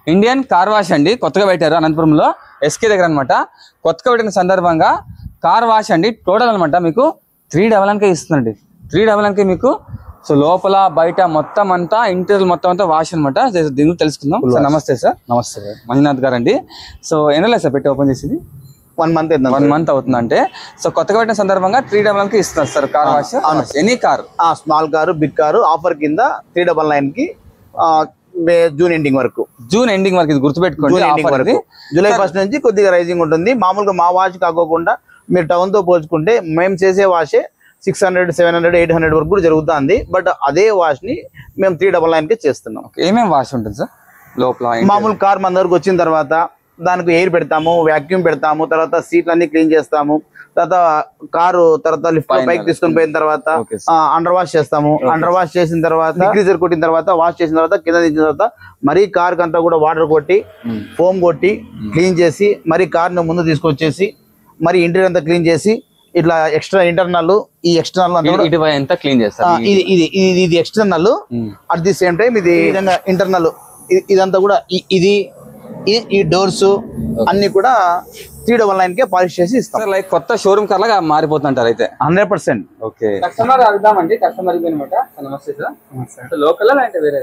Indian car wash అండి, కొత్తగా పెట్టారు అనంతపురంలో ఎస్కే దగ్గర అనమాట. కొత్తగా పెట్టిన సందర్భంగా కార్ వాష్ అండి టోటల్ అనమాట మీకు 399కే ఇస్తుందండి. 399కే మీకు సో లోపల బయట మొత్తం అంతా ఇంటీరియర్ మొత్తం అంతా వాష్ అనమాట. దీన్ని తెలుసుకుందాం. సార్ నమస్తే. సార్ నమస్తే మంజునాథ్ గారు అండి. సో ఎన్నో సార్ పెట్టి ఓపెన్ చేసింది 1 మంత్ 1 మంత్ అవుతుందంటే. సో కొత్తగా పెట్టిన సందర్భంగా 399కి ఇస్తున్నారు sir car wash. Any car, small car big car offer కింద 399కి జూన్ ఎండింగ్ వరకు. జూన్ ఎండింగ్ వరకు ఇది గుర్తుపెట్టుకోండి. జూలై 1st నుంచి కొద్దిగా రైజింగ్ ఉంటుంది. మామూలుగా మా వాష్ కాకోకుండా మీరు టౌన్ తో పోల్చుకుంటే మేము చేసే వాషే 600, 700, 800 వరకు కూడా జరుగుతుంది. బట్ అదే వాష్ ని మేము 399కి చేస్తున్నాం. ఏమేమి వాష్ ఉంటుంది సార్ లోపల? మామూలు కార్ మన దగ్గరకు వచ్చిన తర్వాత దానికి ఎయిర్ పెడతాము, వ్యాక్యూమ్ పెడతాము, తర్వాత సీట్లు అన్ని క్లీన్ చేస్తాము, తర్వాత కారు తర్వాత లిఫ్ట్ పైకి తీసుకొని పోయిన తర్వాత అండర్ వాష్ చేస్తాము. అండర్ వాష్ చేసిన తర్వాత డిగ్రీజర్ కొట్టిన తర్వాత వాష్ చేసిన తర్వాత కింద దించిన తర్వాత మరీ కార్ కంతా కూడా వాటర్ కొట్టి ఫోమ్ కొట్టి క్లీన్ చేసి మరి కార్ ను ముందు తీసుకొచ్చేసి మరి ఇంటీరియర్ అంతా క్లీన్ చేసి ఇట్లా ఎక్స్ట్రా ఇంటర్నల్ ఈ ఎక్స్టర్నల్ అంతా క్లీన్ చేస్తారు. ఇది external. At the same time ఇది విధంగా ఇంటర్నల్ ఇదంతా కూడా ఇది ఈ డోర్స్ అన్ని కూడా 399కే పాలిష్ చేసి ఇస్తాం. లైక్ కొత్త షోరూమ్ కార్ లాగా మారిపోతుంటారు అయితే 100%. Okay, customer అడుగుదామండి. కస్టమర్ అనమాట. నమస్తే సార్. లోకల్ అంటే వేరే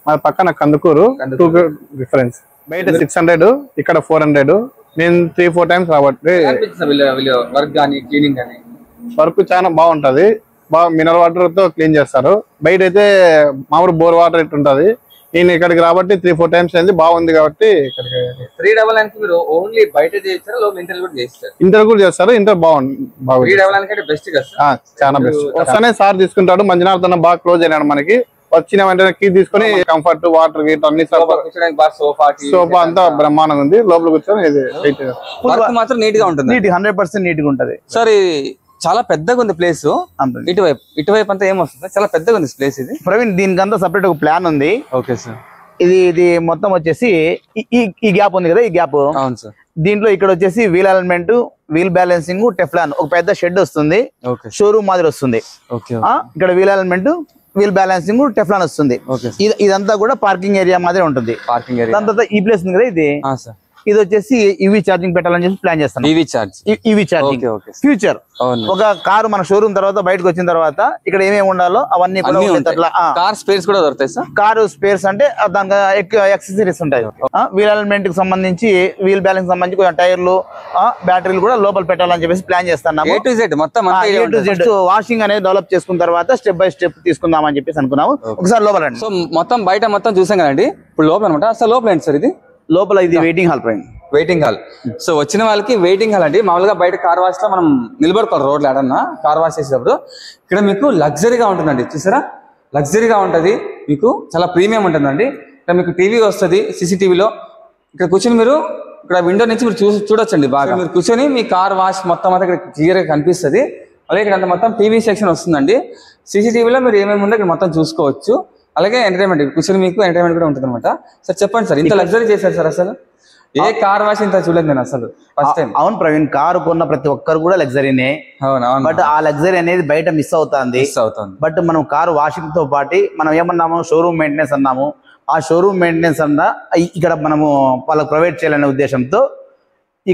మన పక్కన కందుకూరు డిఫరెన్స్. బయట 600, ఇక్కడ 400. నేను 3-4 టైమ్స్ రాబట్టి వర్క్ కానీ క్లీనింగ్ కానీ వర్క్ చాలా బాగుంటది. బాగా మినరల్ వాటర్ తో క్లీన్ చేస్తారు. బయట అయితే మామూలు బోర్ వాటర్ ఇట్టు ఉంటది. నేను ఇక్కడికి రాబట్టి 3-4 టైమ్స్ అయింది. బాగుంది కాబట్టి ఇక్కడికి 399కి మీరు ఓన్లీ బయట చేస్తారా లోపల ఇంటర్ కూడా చేస్తారు? ఇంటర్ కూడా చేస్తారు. ఇంటర్ బాగుంది. 399 బెస్ట్ కదా? చాలా బెస్ట్. వస్తానే సార్ తీసుకుంటాడు. మంజునాథ్ అన్న బాగా క్లోజ్ అయినాడు మనకి. వచ్చిన వెంటనే కీ తీసుకుని కంఫర్ట్ వాటర్ గీట్ అన్ని సోఫా అంతా బ్రహ్మాండంగా ఉంది. లోపల కూర్చొని మాత్రం నీట్ గా ఉంటుంది. 100% నీట్ గా ఉంటది. సార్ చాలా పెద్దగా ఉంది ప్లేస్. ఇటువైపు అంతా ఏమొస్తుంది? చాలా పెద్దగా ఉంది ప్లేస్ ఇది. ప్రవీణ్ దీనికంతా సపరేట్ ఒక ప్లాన్ ఉంది. Okay sir. ఇది మొత్తం వచ్చేసి ఈ గ్యాప్ ఉంది కదా, ఈ గ్యాప్. అవును సార్. దీంట్లో ఇక్కడ వచ్చేసి wheel alignment, wheel balancing, Teflon ఒక పెద్ద షెడ్ వస్తుంది. షోరూమ్ మాదిరి వస్తుంది. ఇక్కడ wheel alignment, wheel balancing, Teflon వస్తుంది. ఇదంతా కూడా పార్కింగ్ ఏరియా మాదిరి ఉంటుంది. Parking area. దాని తర్వాత ఈ ప్లేస్ ఉంది కదా, ఇది వచ్చేసి ఈవీ ఛార్జింగ్ పెట్టాలని చెప్పి ప్లాన్ చేస్తాను. EV charging future. ఒక కారు మన షోరూమ్ తర్వాత బయటకు వచ్చిన తర్వాత ఇక్కడ ఏమేమి ఉండాలో అవన్నీ కూడా కార్ స్పేర్స్ కూడా దొరుకుతాయి సార్. కారు స్పేర్స్ అంటే దానికి ఎక్సెసరీస్ ఉంటాయి. వీల్ అలైన్మెంట్ కి సంబంధించి, వీల్ బ్యాలెన్స్ సంబంధించి కొంచెం టైర్లు, బ్యాటరీలు కూడా లోపల పెట్టాలని చెప్పేసి ప్లాన్ చేస్తున్నాము. వాషింగ్ అనేది డెవలప్ చేసుకున్న తర్వాత స్టెప్ బై స్టెప్ తీసుకుందాం అని చెప్పేసి అనుకున్నాము. ఒకసారి లోపల సో మొత్తం బయట మొత్తం చూసాం కదండి. ఇప్పుడు లోపల అనమాట. అసలు లోపల ఏంటి సార్? ఇది లోపల ఇది waiting hall. Waiting hall. So వచ్చిన వాళ్ళకి వెయిటింగ్ హాల్ అండి. మామూలుగా బయట కార్ వాష్ లో మనం నిలబడుకోవాలి రోడ్లు ఏడన్నా కార్ వాష్ చేసేటప్పుడు. ఇక్కడ మీకు లగ్జరీగా ఉంటుందండి. చూసారా, లగ్జరీగా ఉంటుంది. మీకు చాలా ప్రీమియం ఉంటుందండి. ఇక్కడ మీకు టీవీ వస్తుంది, సీసీటీవీలో. ఇక్కడ కూర్చొని మీరు ఇక్కడ విండో నుంచి మీరు చూడొచ్చండి. బాగా మీరు కూర్చొని మీ కార్ వాష్ మొత్తం అంతా ఇక్కడ క్లియర్ గా కనిపిస్తుంది. అలాగే ఇక్కడ మొత్తం టీవీ సెక్షన్ వస్తుందండి. సీసీటీవీలో మీరు ఏమేమి ఉందో ఇక్కడ మొత్తం చూసుకోవచ్చు. అలాగే ఎంటర్టైన్మెంట్, కూర్చొని మీకు ఎంటర్టైన్మెంట్ కూడా ఉంటుంది అనమాట. సార్ చెప్పండి సార్, ఇంత లగ్జరీ చేశారు సార్. అసలు ఏ కార్ వాష్ ఇంత చూడలేదు నేను అసలు ఫస్ట్ టైం. అవును ప్రవీణ్, కారు కొన్న ప్రతి ఒక్కరు కూడా లగ్జరీనే. బట్ ఆ లగ్జరీ అనేది బయట మిస్ అవుతుంది. బట్ మనం కారు వాషింగ్ తో పాటు మనం ఏమన్నాము, షోరూమ్ మెయింటెనెన్స్ అన్నాము. ఆ షోరూమ్ మెయింటెనెన్స్ అన్నా ఇక్కడ మనము వాళ్ళకి ప్రొవైడ్ చేయాలనే ఉద్దేశంతో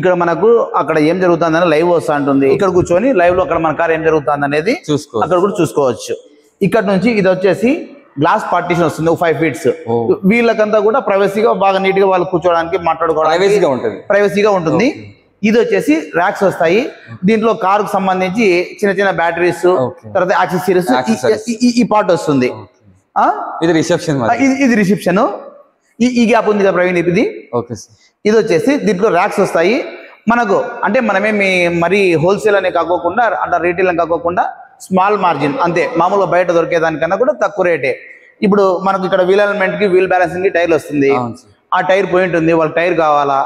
ఇక్కడ మనకు అక్కడ ఏం జరుగుతుంది లైవ్ వస్తా ఉంటుంది. ఇక్కడ కూర్చొని లైవ్ లో అక్కడ మన కార్ ఏం జరుగుతుంది అనేది అక్కడ కూడా చూసుకోవచ్చు. ఇక్కడ నుంచి ఇది వచ్చేసి గ్లాస్ పార్టీషన్ వస్తుంది, 5 feet. వీళ్ళకంతా కూడా ప్రైవసీగా బాగా నీట్ గా వాళ్ళు కూర్చోవడానికి మాట్లాడుకోవడానికి ప్రైవసీగా ఉంటుంది. ఇది వచ్చేసి ర్యాక్స్ వస్తాయి. దీంట్లో కారుకు సంబంధించి చిన్న చిన్న బ్యాటరీస్, తర్వాత యాక్సెసరీస్ ఈ పార్ట్ వస్తుంది. ఇది రిసెప్షన్. ఇది రిసెప్షన్. ఈ గ్యాప్ ఉంది కదా ప్రవీణ్, ఇది వచ్చేసి దీంట్లో ర్యాక్స్ వస్తాయి మనకు. అంటే మనమేమి మరీ హోల్సేల్ అనే కాకోకుండా, అంటే రీటైల్ అని కాకోకుండా స్మాల్ మార్జిన్ అంతే. మామూలుగా బయట దొరికేదానికన్నా కూడా తక్కువ రేటే. ఇప్పుడు మనకు ఇక్కడ వీల్ అలైన్మెంట్ కి, వీల్ బ్యాలెన్సింగ్ కి టైర్లు వస్తుంది. ఆ టైర్ పాయింట్ ఉంది, వాళ్ళకి టైర్ కావాలా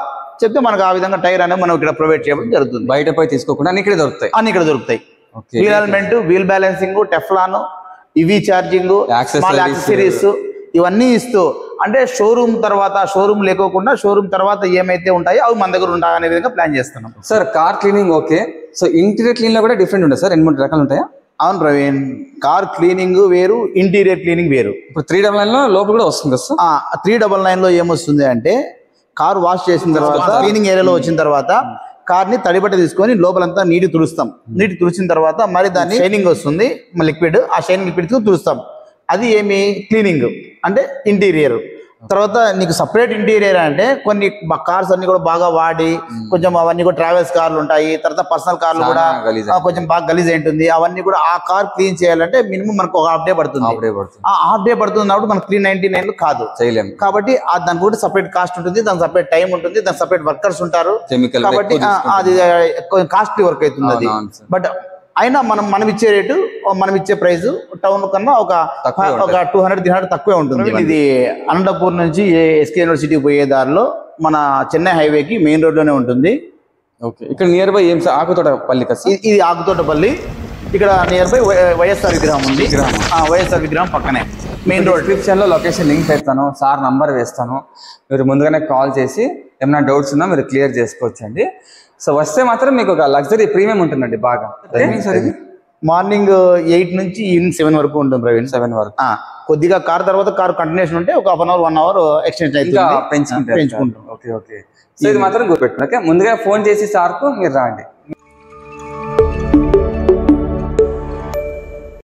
చెప్తే మనకు ఆ విధంగా టైర్ అనేది మనం ఇక్కడ ప్రొవైడ్ చేయడం జరుగుతుంది. బయట పోయి తీసుకోకుండా అన్ని ఇక్కడ దొరుకుతాయి. Wheel alignment, wheel balancing, Teflon, EV charging, small accessories ఇవన్నీ ఇస్తూ, అంటే షోరూమ్ తర్వాత షోరూమ్ లేకోకుండా షోరూమ్ తర్వాత ఏమైతే ఉంటాయో అవి మన దగ్గర ఉంటాయనే విధంగా ప్లాన్ చేస్తున్నాం. Sir car cleaning okay. So interior clean లో కూడా డిఫరెంట్ ఉంటాయి సార్? 2-3 రకాలు ఉంటాయా? అవును ప్రవీణ్, కార్ క్లీనింగ్ వేరు, ఇంటీరియర్ క్లీనింగ్ వేరు. ఇప్పుడు 399 లో లోపల కూడా వస్తుంది సార్. 399 లో ఏమొస్తుంది అంటే కార్ వాష్ చేసిన తర్వాత క్లీనింగ్ ఏరియాలో వచ్చిన తర్వాత కార్ ని తడిబట్ట తీసుకొని లోపలంతా నీటి తుడుస్తాం. నీటి తుడిచిన తర్వాత మరి దాన్ని షైనింగ్ వస్తుంది లిక్విడ్, ఆ షైనింగ్ లిక్విడ్ తుడుస్తాం. అది ఏమి క్లీనింగ్ అంటే ఇంటీరియర్. తర్వాత నీకు సపరేట్ ఇంటీరియర్ అంటే కొన్ని కార్స్ అన్ని కూడా బాగా వాడి కొంచెం అవన్నీ కూడా ట్రావెల్స్ కార్లు ఉంటాయి, తర్వాత పర్సనల్ కార్లు కూడా కొంచెం బాగా గలీజ్ ఉంటుంది. అవన్నీ కూడా ఆ కార్ క్లీన్ చేయాలంటే మినిమం మనకు ఒక హాఫ్ డే పడుతుంది. ఆ హాఫ్ డే పడుతున్నప్పుడు మనకు 399 కాదు చేయలేము. కాబట్టి దానికి కూడా సపరేట్ కాస్ట్ ఉంటుంది, దానికి సపరేట్ టైం ఉంటుంది, దానికి సపరేట్ వర్కర్స్ ఉంటారు. కాబట్టి అది కాస్ట్లీ వర్క్ అవుతుంది అది. బట్ అయినా మనం ఇచ్చే రేటు, మనం ఇచ్చే ప్రైస్ టౌన్ కన్నా ఒక 200-300 తక్కువే ఉంటుంది. ఇది అనంతపూర్ నుంచి ఎస్కే యూనివర్సిటీ పోయే దారిలో మన చెన్నై హైవేకి మెయిన్ రోడ్ లోనే ఉంటుంది. ఓకే, ఇక్కడ నియర్ బై ఏం సార్? ఆకుతోటపల్లి కదా. ఇది ఆకుతోటపల్లి. ఇక్కడ నియర్ బై వైఎస్ఆర్ విగ్రహం ఉంది. వైఎస్ఆర్ విగ్రహం పక్కనే మెయిన్ రోడ్. డిస్క్రిప్షన్ లో లొకేషన్ లింక్ పెడతాను, సార్ నంబర్ వేస్తాను. మీరు ముందుగానే కాల్ చేసి ఏమైనా డౌట్స్ ఉన్నా మీరు క్లియర్ చేసుకోవచ్చండి. సో వస్తే మాత్రం మీకు ఒక లగ్జరీ ప్రీమియం ఉంటుందండి బాగా. మార్నింగ్ 8 నుంచి ఈవినింగ్ 7 వరకు ఉంటుంది ప్రవీణ్. 7 వరకు. కొద్దిగా కార్ తర్వాత కార్ కంటిన్యూషన్ ఉంటే ఒక 1 అవర్ 1 అవర్ ఎక్స్టెండ్ అవుతుంది, పెంచుకుంటాం. Okay okay. సో ఇది మాత్రం గుర్తుపెట్టుకోండి. ముందుగా ఫోన్ చేసి సార్కు మీరు రాండి.